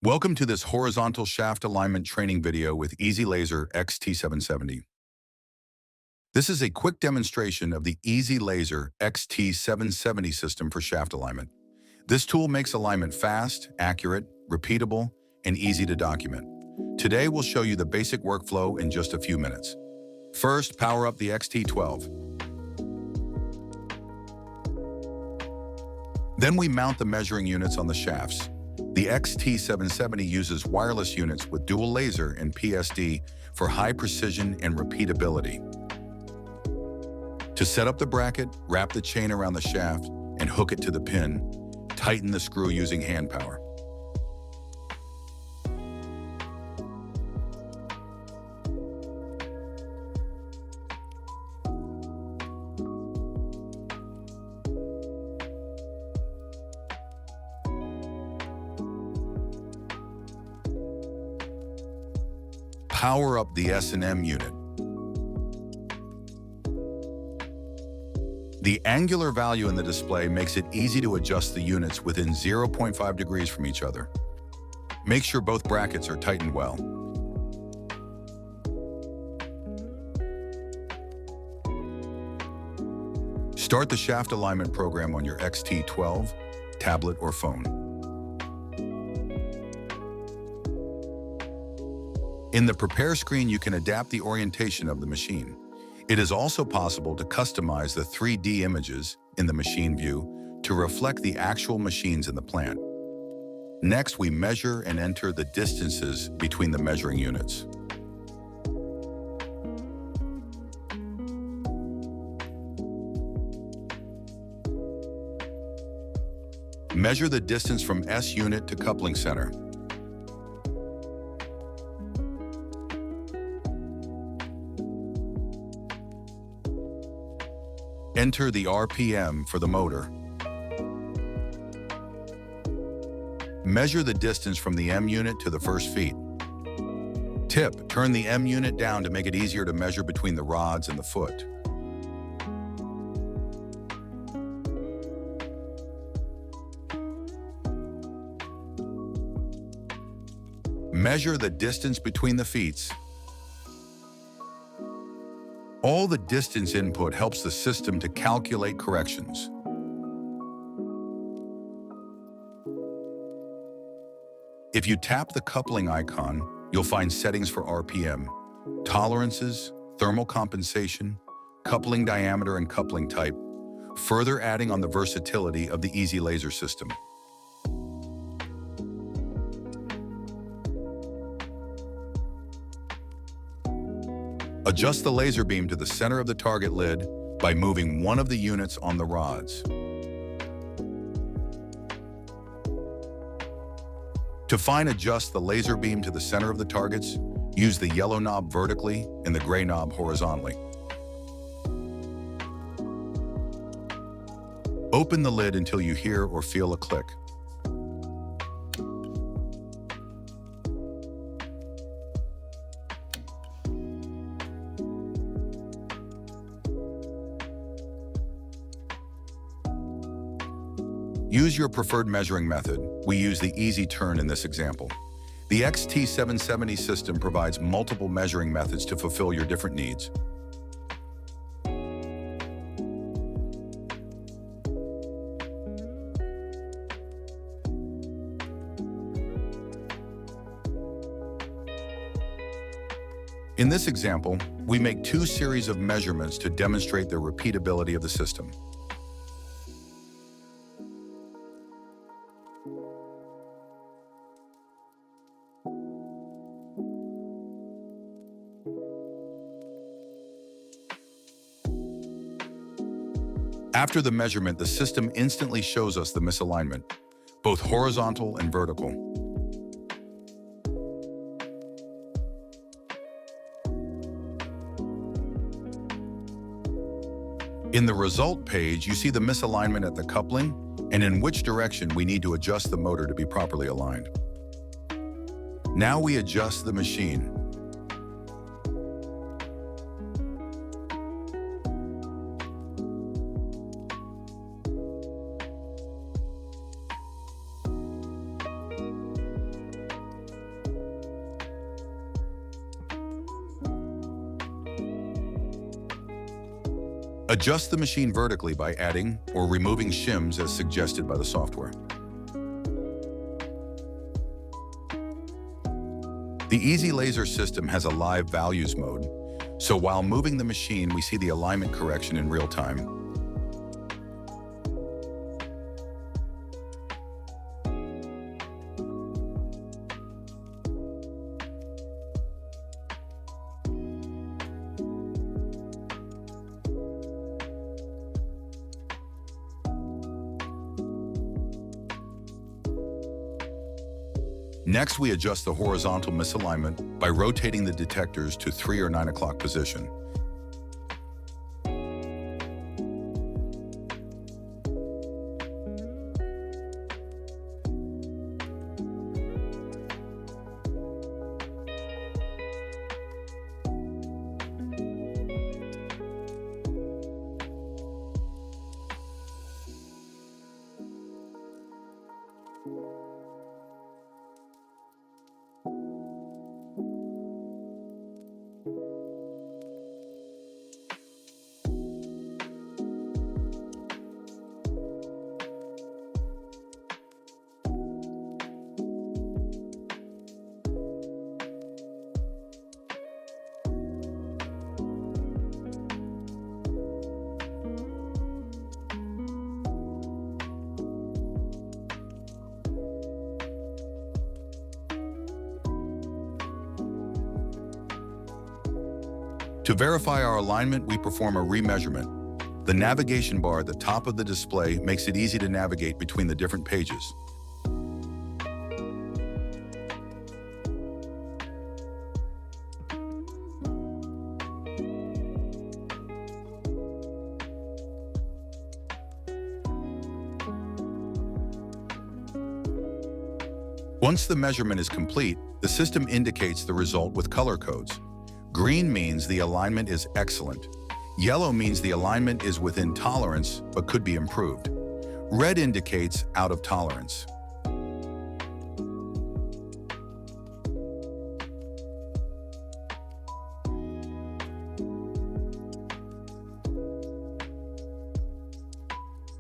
Welcome to this horizontal shaft alignment training video with Easy-Laser XT770. This is a quick demonstration of the Easy-Laser XT770 system for shaft alignment. This tool makes alignment fast, accurate, repeatable, and easy to document. Today we'll show you the basic workflow in just a few minutes. First, power up the XT12. Then we mount the measuring units on the shafts. The XT770 uses wireless units with dual laser and PSD for high precision and repeatability. To set up the bracket, wrap the chain around the shaft and hook it to the pin. Tighten the screw using hand power. Power up the S&M unit. The angular value in the display makes it easy to adjust the units within 0.5 degrees from each other. Make sure both brackets are tightened well. Start the shaft alignment program on your XT12, tablet, or phone. In the Prepare screen, you can adapt the orientation of the machine. It is also possible to customize the 3D images in the machine view to reflect the actual machines in the plant. Next, we measure and enter the distances between the measuring units. Measure the distance from S unit to coupling center. Enter the RPM for the motor. Measure the distance from the M unit to the first feet. Tip: turn the M unit down to make it easier to measure between the rods and the foot. Measure the distance between the feet. All the distance input helps the system to calculate corrections. If you tap the coupling icon, you'll find settings for RPM, tolerances, thermal compensation, coupling diameter, and coupling type, further adding on the versatility of the Easy-Laser system. Adjust the laser beam to the center of the target lid by moving one of the units on the rods. To fine adjust the laser beam to the center of the targets, use the yellow knob vertically and the gray knob horizontally. Open the lid until you hear or feel a click. Use your preferred measuring method. We use the easy turn in this example. The XT770 system provides multiple measuring methods to fulfill your different needs. In this example, we make two series of measurements to demonstrate the repeatability of the system. After the measurement, the system instantly shows us the misalignment, both horizontal and vertical. In the result page, you see the misalignment at the coupling and in which direction we need to adjust the motor to be properly aligned. Now we adjust the machine. Adjust the machine vertically by adding or removing shims as suggested by the software. The Easy-Laser system has a live values mode, so while moving the machine, we see the alignment correction in real time. Next, we adjust the horizontal misalignment by rotating the detectors to 3 or 9 o'clock position. To verify our alignment, we perform a remeasurement. The navigation bar at the top of the display makes it easy to navigate between the different pages. Once the measurement is complete, the system indicates the result with color codes. Green means the alignment is excellent. Yellow means the alignment is within tolerance but could be improved. Red indicates out of tolerance.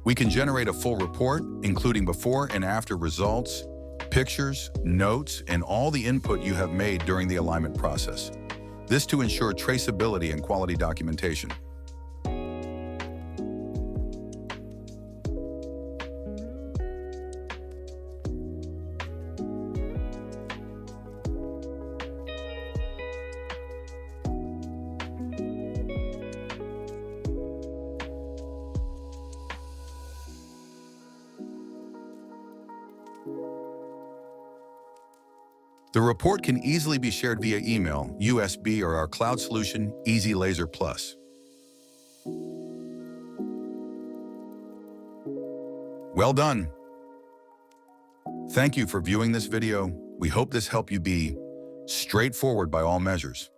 We can generate a full report, including before and after results, pictures, notes, and all the input you have made during the alignment process. This to ensure traceability and quality documentation. The report can easily be shared via email, USB, or our cloud solution, Easy-Laser Plus. Well done! Thank you for viewing this video. We hope this helped you be straightforward by all measures.